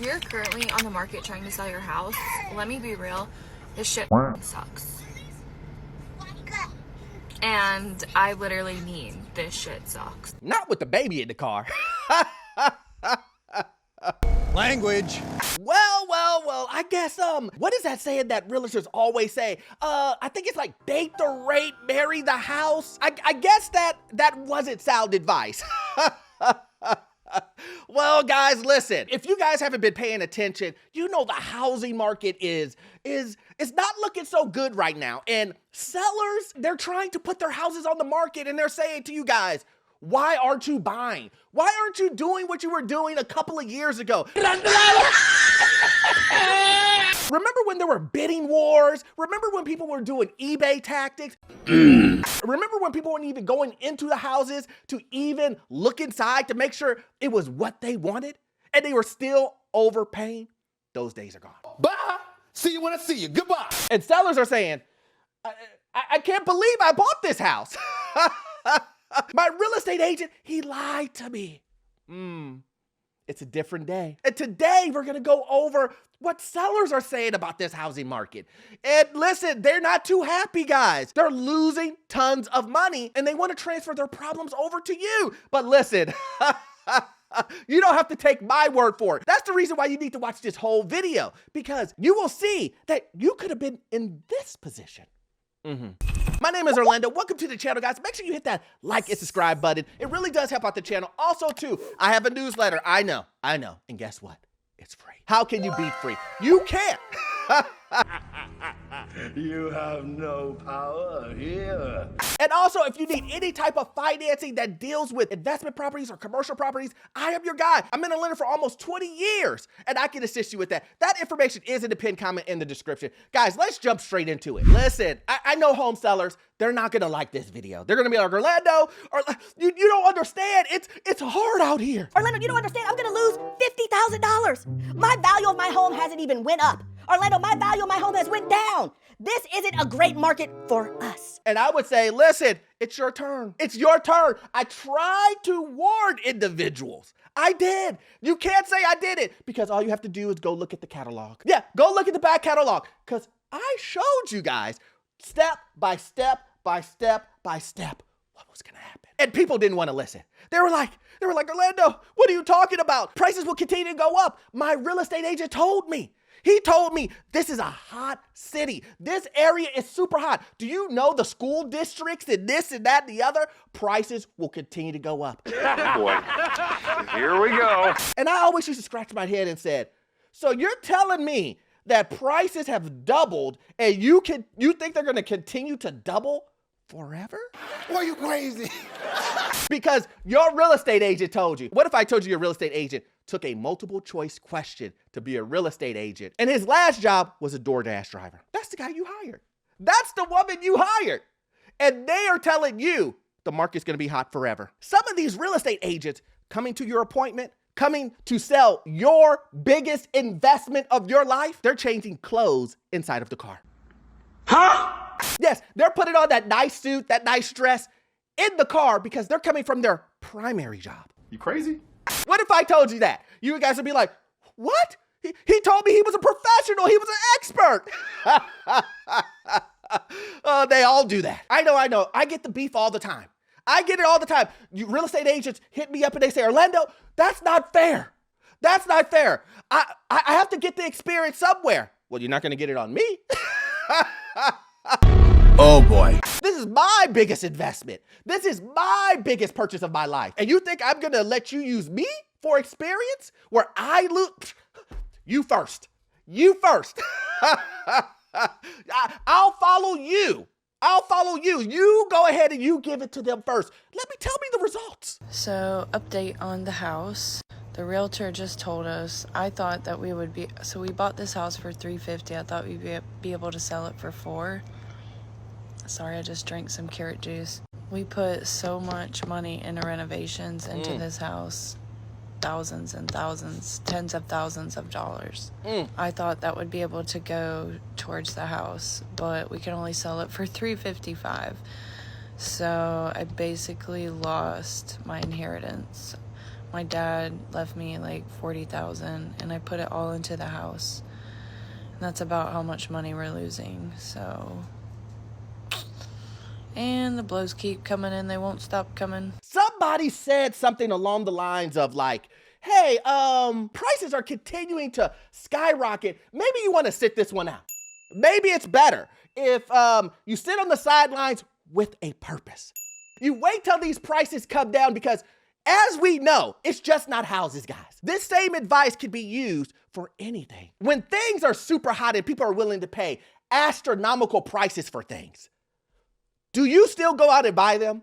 you're currently on the market trying to sell your house, let me be real, this shit sucks. And I literally mean this shit sucks. Not with the baby in the car. Language. Well, I guess, what is that saying that realtors always say? I think it's like date the rate, marry the house. I guess that wasn't sound advice. Well, guys, listen, if you guys haven't been paying attention, you know the housing market is not looking so good right now. And sellers, they're trying to put their houses on the market and they're saying to you guys, why aren't you buying? Why aren't you doing what you were doing a couple of years ago? Remember when there were bidding wars? Remember when people were doing eBay tactics? Remember when people weren't even going into the houses to even look inside to make sure it was what they wanted? And they were still overpaying? Those days are gone. Bye. See you when I see you. Goodbye. And sellers are saying, I can't believe I bought this house. My real estate agent, he lied to me. It's a different day. And today we're gonna go over what sellers are saying about this housing market. And listen, they're not too happy, guys. They're losing tons of money and they wanna transfer their problems over to you. But listen, you don't have to take my word for it. That's the reason why you need to watch this whole video, because you will see that you could have been in this position. My name is Orlando. Welcome to the channel, guys. Make sure you hit that like and subscribe button. It really does help out the channel. Also, too, I have a newsletter. I know. And guess what? It's free. How can you be free? You can't. You have no power here. And also, if you need any type of financing that deals with investment properties or commercial properties, I am your guy. I've been a lender for almost 20 years, and I can assist you with that. That information is in the pinned comment in the description. Guys, let's jump straight into it. Listen, I know home sellers, they're not gonna like this video. They're gonna be like, Orlando, or you don't understand. It's hard out here. Orlando, you don't understand. I'm gonna lose $50,000. My value of my home hasn't even went up. Orlando, my value of my home has went down. This isn't a great market for us. And I would say, listen, it's your turn. It's your turn. I tried to warn individuals. I did. You can't say I did it because all you have to do is go look at the catalog. Yeah, go look at the back catalog because I showed you guys step by step by step by step what was gonna happen. And people didn't want to listen. They were like, Orlando, what are you talking about? Prices will continue to go up. My real estate agent told me. He told me this is a hot city. This area is super hot. Do you know the school districts and this and that and the other? Prices will continue to go up. Boy, here we go. And I always used to scratch my head and said, so you're telling me that prices have doubled and you think they're gonna continue to double forever? Boy, you crazy. Because your real estate agent told you. What if I told you your real estate agent took a multiple choice question to be a real estate agent and his last job was a DoorDash driver? That's the guy you hired. That's the woman you hired. And they are telling you the market's gonna be hot forever. Some of these real estate agents coming to your appointment, coming to sell your biggest investment of your life, they're changing clothes inside of the car. Huh? Yes, they're putting on that nice suit, that nice dress in the car because they're coming from their primary job. You crazy? What if I told you that? You guys would be like, what? He told me he was a professional. He was an expert. They all do that. I know. I get the beef all the time. I get it all the time. You real estate agents hit me up and they say, Orlando, that's not fair. That's not fair. I have to get the experience somewhere. Well, you're not going to get it on me. Oh boy. This is my biggest investment. This is my biggest purchase of my life. And you think I'm gonna let you use me for experience where I lose? You first. You first. I'll follow you. I'll follow you. You go ahead and you give it to them first. Tell me the results. So, update on the house. The realtor just told us, I thought that we bought this house for $350. I thought we'd be able to sell it for $4. Sorry, I just drank some carrot juice. We put so much money into renovations into this house. Thousands and thousands, tens of thousands of dollars. I thought that would be able to go towards the house, but we can only sell it for $355. So I basically lost my inheritance. My dad left me like $40,000 and I put it all into the house. And that's about how much money we're losing, so. And the blows keep coming in, they won't stop coming. Somebody said something along the lines of like, hey, prices are continuing to skyrocket. Maybe you want to sit this one out. Maybe it's better if you sit on the sidelines with a purpose. You wait till these prices come down because as we know, it's just not houses, guys. This same advice could be used for anything. When things are super hot and people are willing to pay astronomical prices for things, do you still go out and buy them?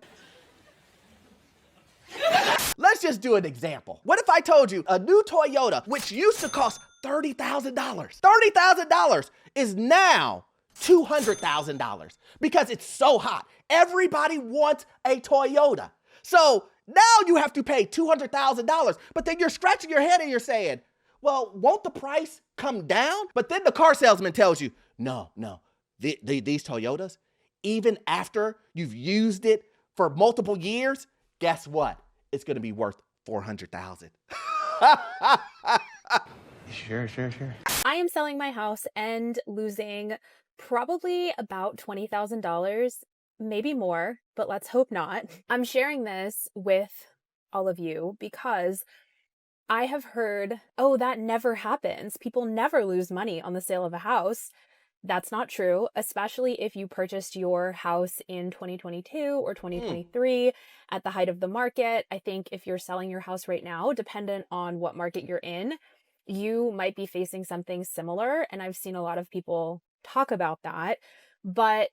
Let's just do an example. What if I told you a new Toyota, which used to cost $30,000 is now $200,000 because it's so hot. Everybody wants a Toyota. So now you have to pay $200,000, but then you're scratching your head and you're saying, well, won't the price come down? But then the car salesman tells you, no, these Toyotas, even after you've used it for multiple years, guess what? It's gonna be worth $400,000. Sure. I am selling my house and losing probably about $20,000, maybe more, but let's hope not. I'm sharing this with all of you because I have heard, oh, that never happens. People never lose money on the sale of a house. That's not true, especially if you purchased your house in 2022 or 2023 at the height of the market. I think if you're selling your house right now, dependent on what market you're in, you might be facing something similar. And I've seen a lot of people talk about that. But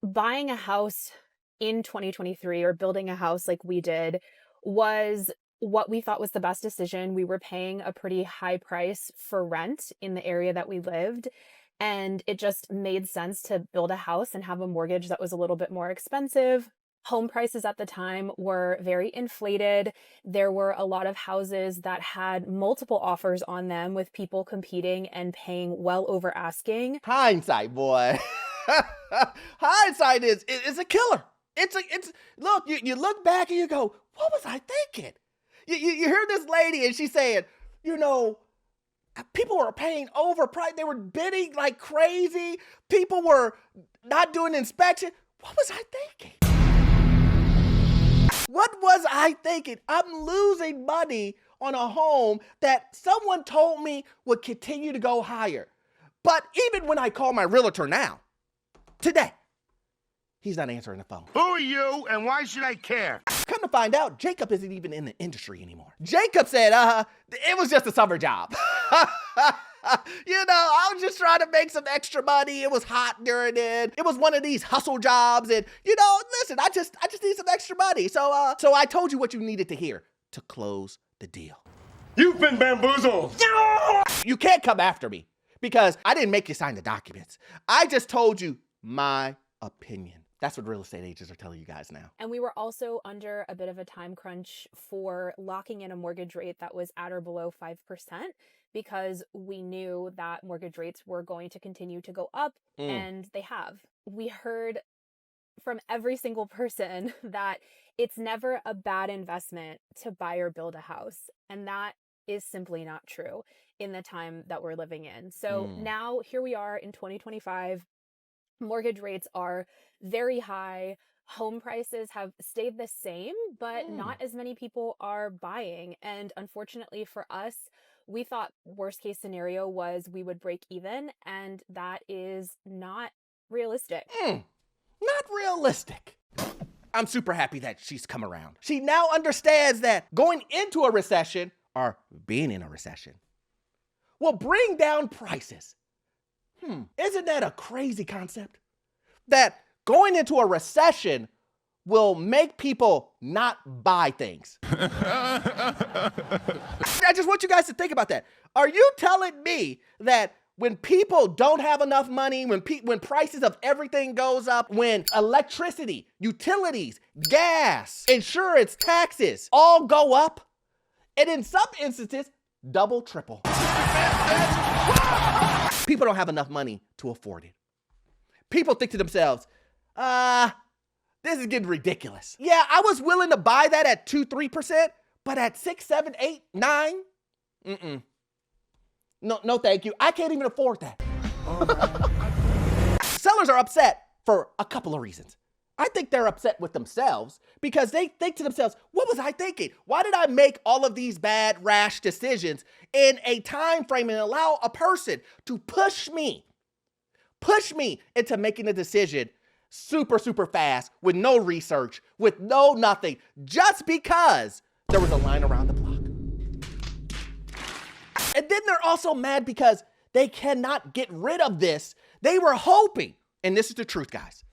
buying a house in 2023 or building a house like we did was what we thought was the best decision. We were paying a pretty high price for rent in the area that we lived. And it just made sense to build a house and have a mortgage that was a little bit more expensive. Home prices at the time were very inflated. There were a lot of houses that had multiple offers on them with people competing and paying well over asking. Hindsight, boy. Hindsight is a killer. Look, you look back and you go, what was I thinking? You hear this lady and she's saying, people were paying overpriced. They were bidding like crazy. People were not doing inspection. What was I thinking? What was I thinking? I'm losing money on a home that someone told me would continue to go higher. But even when I call my realtor now, today, he's not answering the phone. Who are you and why should I care? Come to find out, Jacob isn't even in the industry anymore. Jacob said, it was just a summer job. I was just trying to make some extra money. It was hot during it. It was one of these hustle jobs. And, listen, I just need some extra money. So I told you what you needed to hear to close the deal. You've been bamboozled. You can't come after me because I didn't make you sign the documents. I just told you my opinion. That's what real estate agents are telling you guys now. And we were also under a bit of a time crunch for locking in a mortgage rate that was at or below 5% because we knew that mortgage rates were going to continue to go up, and they have. We heard from every single person that it's never a bad investment to buy or build a house. And that is simply not true in the time that we're living in. So now here we are in 2025. Mortgage rates are very high. Home prices have stayed the same, but not as many people are buying. And unfortunately for us, we thought worst case scenario was we would break even, and that is not realistic. Not realistic. I'm super happy that she's come around. She now understands that going into a recession or being in a recession will bring down prices. Isn't that a crazy concept? That going into a recession will make people not buy things. I just want you guys to think about that. Are you telling me that when people don't have enough money, when prices of everything goes up, when electricity, utilities, gas, insurance, taxes all go up, and in some instances, double, triple, people don't have enough money to afford it. People think to themselves, this is getting ridiculous. Yeah, I was willing to buy that at 2-3%, But at 6, 7, 8, 9, no, thank you. I can't even afford that. Sellers are upset for a couple of reasons. I think they're upset with themselves because they think to themselves, what was I thinking? Why did I make all of these bad, rash decisions in a time frame and allow a person to push me into making a decision super, super fast with no research, with no nothing, just because there was a line around the block. And then they're also mad because they cannot get rid of this. They were hoping, and this is the truth, guys.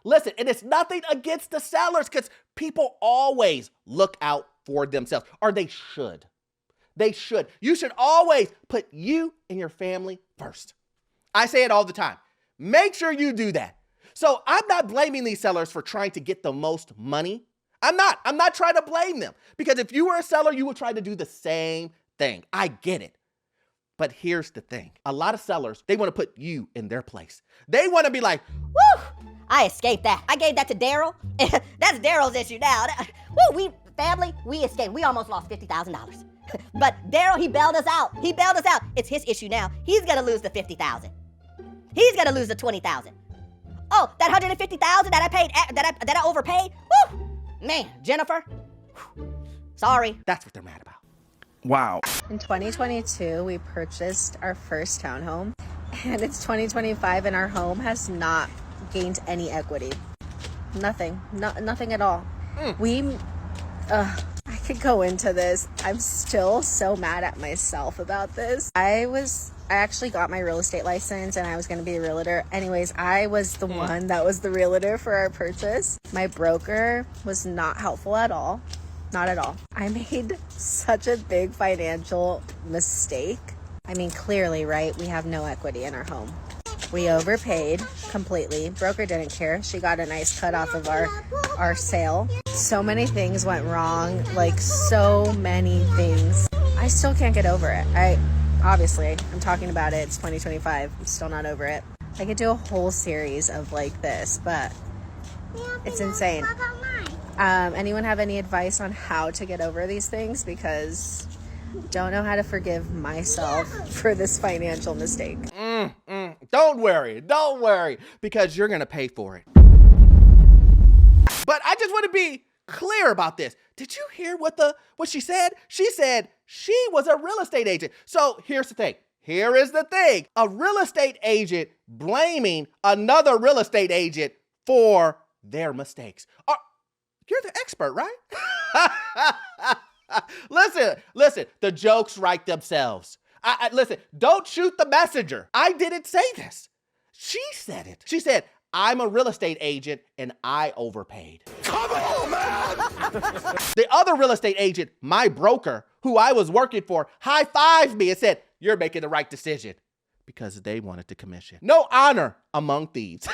Listen, and it's nothing against the sellers because people always look out for themselves, or they should. They should. You should always put you and your family first. I say it all the time. Make sure you do that. So I'm not blaming these sellers for trying to get the most money. I'm not trying to blame them because if you were a seller, you would try to do the same thing. I get it. But here's the thing. A lot of sellers, they want to put you in their place. They want to be like, Woo! I escaped that. I gave that to Daryl. That's Daryl's issue now. Woo, we escaped. We almost lost $50,000. But Daryl, he bailed us out. It's his issue now. He's gonna lose the $50,000. He's gonna lose the $20,000. Oh, that $150,000 that I paid, that I overpaid. Woo! Man, Jennifer. Sorry. that's what they're mad about. Wow. In 2022, we purchased our first townhome, and it's 2025, and our home has not gained any equity. Nothing. Nothing at all. I could go into this. I'm still so mad at myself about this. I actually got my real estate license, and I was going to be a realtor. Anyways, I was the one that was the realtor for our purchase. My broker was not helpful at all. Not at all. I made such a big financial mistake. I mean, clearly, right? We have no equity in our home. We overpaid completely. Broker didn't care. She got a nice cut off of our sale. So many things went wrong, like so many things. I still can't get over it. I'm talking about it. It's 2025. I'm still not over it. I could do a whole series of like this, but it's insane. Anyone have any advice on how to get over these things? Because don't know how to forgive myself for this financial mistake. Don't worry, because you're gonna pay for it. But I just want to be clear about this. Did you hear what she said? She said she was a real estate agent. So here's the thing. Here is the thing. A real estate agent blaming another real estate agent for their mistakes. You're the expert, right? Listen, the jokes write themselves. Listen, don't shoot the messenger. I didn't say this. She said it. She said, I'm a real estate agent and I overpaid. Come on, man! The other real estate agent, my broker, who I was working for, high-fived me and said, you're making the right decision because they wanted to commission. No honor among thieves.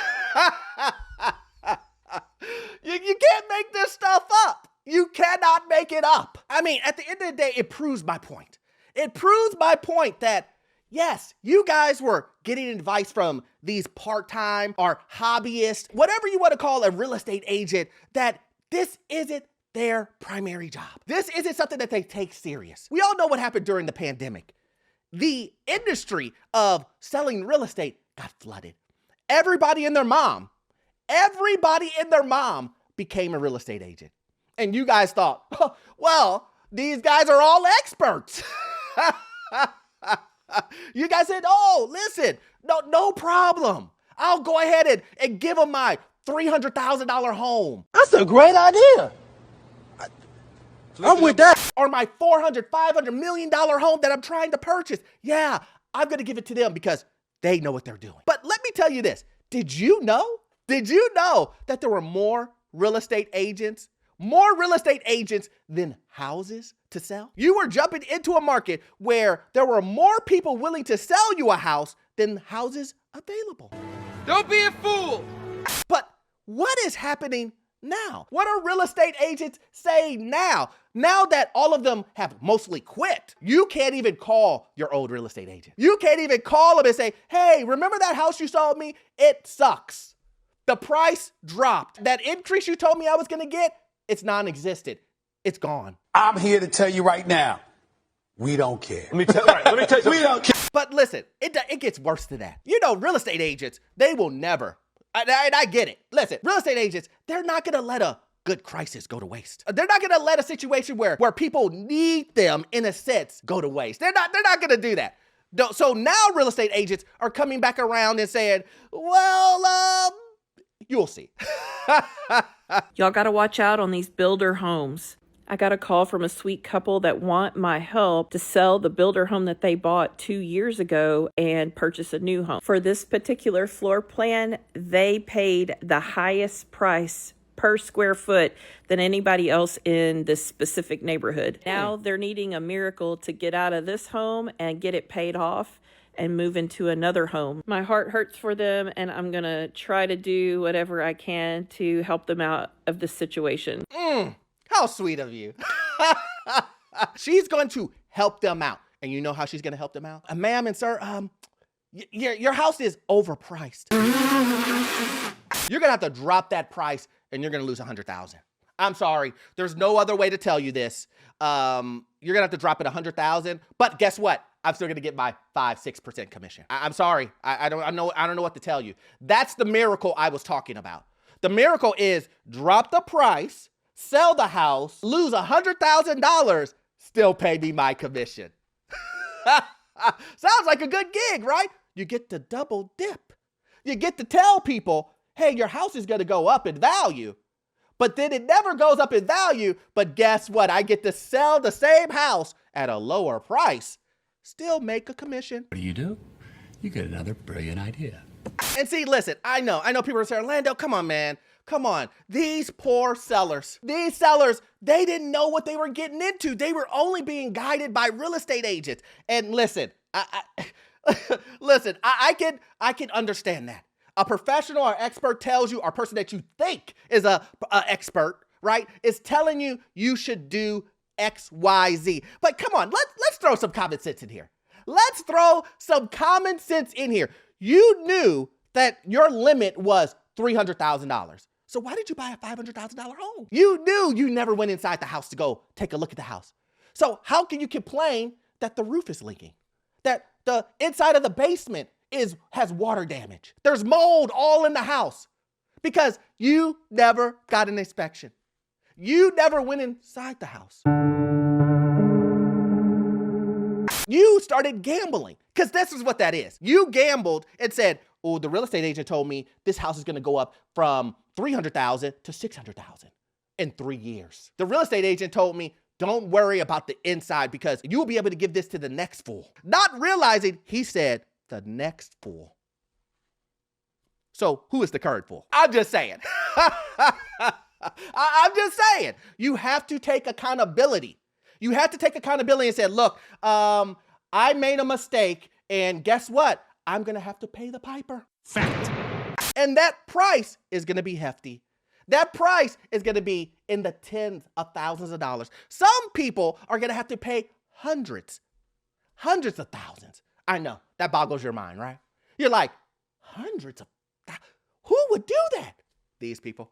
You can't make this stuff up. You cannot make it up. I mean, at the end of the day, it proves my point. It proves my point that, yes, you guys were getting advice from these part-time or hobbyists, whatever you want to call a real estate agent, that this isn't their primary job. This isn't something that they take serious. We all know what happened during the pandemic. The industry of selling real estate got flooded. Everybody and their mom became a real estate agent. And you guys thought, oh, well, these guys are all experts. You guys said, oh, listen, no problem. I'll go ahead and give them my $300,000 home. That's a great idea. I'm with that. Or my $400, $500 million home that I'm trying to purchase. Yeah, I'm going to give it to them because they know what they're doing. But let me tell you this. Did you know that there were more real estate agents than houses to sell? You were jumping into a market where there were more people willing to sell you a house than houses available. Don't be a fool. But what is happening now? What are real estate agents saying now? Now that all of them have mostly quit, you can't even call your old real estate agent. You can't even call them and say, hey, remember that house you sold me? It sucks. The price dropped. That increase you told me I was going to get, it's non-existent. it's gone. I'm here to tell you right now, we don't care. Let me tell you. We don't care. But listen, it gets worse than that. You know, real estate agents, they will never, and I get it. Listen, real estate agents, they're not going to let a good crisis go to waste. They're not going to let a situation where people need them, in a sense, go to waste. They're not going to do that. So now real estate agents are coming back around and saying, well, you'll see. Y'all got to watch out on these builder homes. I got a call from a sweet couple that want my help to sell the builder home that they bought 2 years ago and purchase a new home. For this particular floor plan, they paid the highest price per square foot than anybody else in this specific neighborhood. Now they're needing a miracle to get out of this home and get it paid off and move into another home. My heart hurts for them, and I'm gonna try to do whatever I can to help them out of this situation. How sweet of you. She's going to help them out. And you know how she's going to help them out? Ma'am and sir, your house is overpriced. You're going to have to drop that price and you're going to lose $100,000. I'm sorry. There's no other way to tell you this. You're going to have to drop it $100,000. But guess what? I'm still going to get my 5-6% commission. I'm sorry. I don't know what to tell you. That's the miracle I was talking about. The miracle is drop the price, sell the house, lose $100,000, still pay me my commission. Sounds like a good gig, right? You get to double dip. You get to tell people, hey, your house is going to go up in value. But then it never goes up in value. But guess what? I get to sell the same house at a lower price, still make a commission. What do? You get another brilliant idea. And see, listen, I know people are saying, Orlando, come on, man. Come on. These poor sellers, they didn't know what they were getting into. They were only being guided by real estate agents. And listen, I can understand that. A professional or expert tells you, or a person that you think is a expert, right, is telling you you should do X, Y, Z. But come on, let's throw some common sense in here. Let's throw some common sense in here. You knew that your limit was $300,000. So why did you buy a $500,000 home? You knew you never went inside the house to go take a look at the house. So how can you complain that the roof is leaking? That the inside of the basement has water damage? There's mold all in the house because you never got an inspection. You never went inside the house. You started gambling, because this is what that is. You gambled and said, oh, the real estate agent told me this house is going to go up from $300,000 to $600,000 in 3 years. The real estate agent told me, don't worry about the inside because you'll be able to give this to the next fool. Not realizing he said the next fool. So who is the current fool? I'm just saying. I'm just saying. You have to take accountability. You have to take accountability and say, look, I made a mistake, and guess what? I'm going to have to pay the piper. Fact. And that price is going to be hefty. That price is going to be in the tens of thousands of dollars. Some people are going to have to pay hundreds of thousands. I know, that boggles your mind, right? You're like, hundreds of thousands? Who would do that? These people.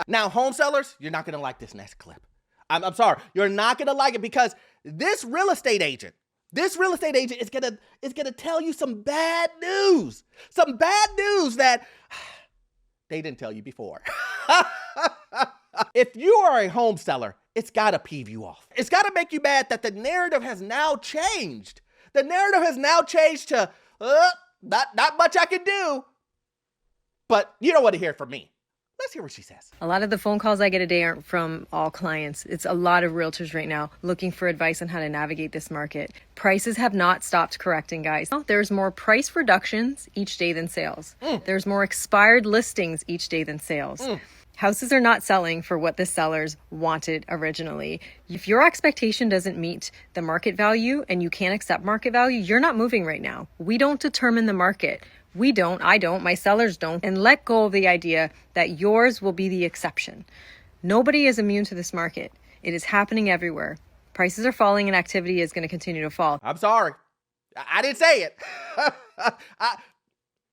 Now, home sellers, you're not going to like this next clip. I'm sorry, you're not going to like it because this real estate agent is gonna tell you some bad news that they didn't tell you before. If you are a home seller, it's gotta peeve you off. It's gotta make you mad that the narrative has now changed. The narrative has now changed to, not much I can do, but you don't want to hear it from me. Let's hear what she says. A lot of the phone calls I get a day aren't from all clients. It's a lot of realtors right now looking for advice on how to navigate this market. Prices have not stopped correcting, guys. There's more price reductions each day than sales. There's more expired listings each day than sales. Houses are not selling for what the sellers wanted originally. If your expectation doesn't meet the market value and you can't accept market value, you're not moving right now. We don't determine the market. We don't, I don't, my sellers don't, and let go of the idea that yours will be the exception. Nobody is immune to this market. It is happening everywhere. Prices are falling and activity is going to continue to fall. I'm sorry. I didn't say it.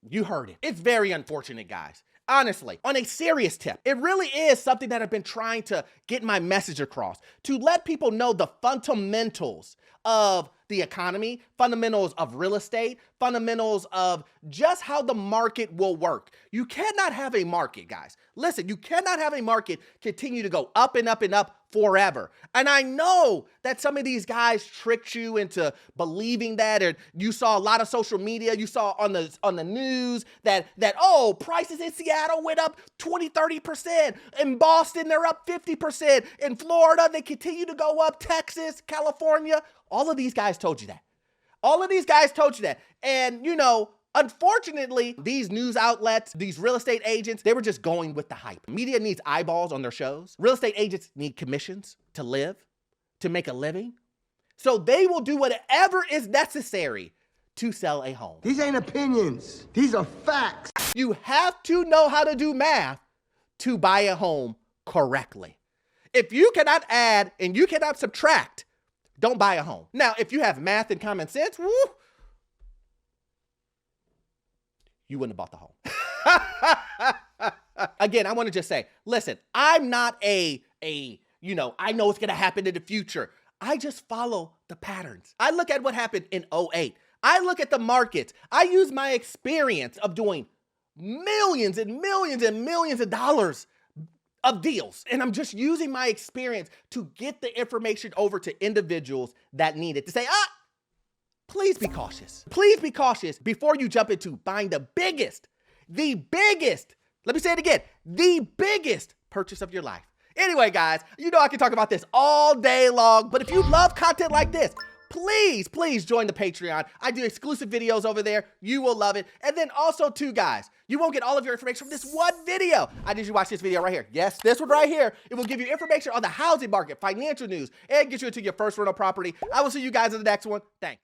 You heard it. It's very unfortunate, guys. Honestly, on a serious tip, it really is something that I've been trying to get my message across, to let people know the fundamentals of the economy, fundamentals of real estate, fundamentals of just how the market will work. You cannot have a market, guys. Listen, you cannot have a market continue to go up and up and up forever. And I know that some of these guys tricked you into believing that, or you saw a lot of social media, you saw on the news that oh, prices in Seattle went up 20-30%, in Boston they're up 50%, in Florida they continue to go up, Texas, California. All of these guys told you that. All of these guys told you that. And you know, unfortunately, these news outlets, these real estate agents, they were just going with the hype. Media needs eyeballs on their shows. Real estate agents need commissions to live, to make a living. So they will do whatever is necessary to sell a home. These ain't opinions. These are facts. You have to know how to do math to buy a home correctly. If you cannot add and you cannot subtract, don't buy a home. Now, if you have math and common sense, woo, you wouldn't have bought the home. Again, I want to just say, listen, I'm not I know what's going to happen in the future. I just follow the patterns. I look at what happened in 2008. I look at the markets. I use my experience of doing millions and millions and millions of dollars of deals. And I'm just using my experience to get the information over to individuals that need it, to say, please be cautious. Please be cautious before you jump into buying the biggest, let me say it again, the biggest purchase of your life. Anyway, guys, you know I can talk about this all day long, but if you love content like this, please join the Patreon. I do exclusive videos over there. You will love it. And then also too, guys, you won't get all of your information from this one video. I need you to watch this video right here. Yes, this one right here. It will give you information on the housing market, financial news, and get you into your first rental property. I will see you guys in the next one. Thanks.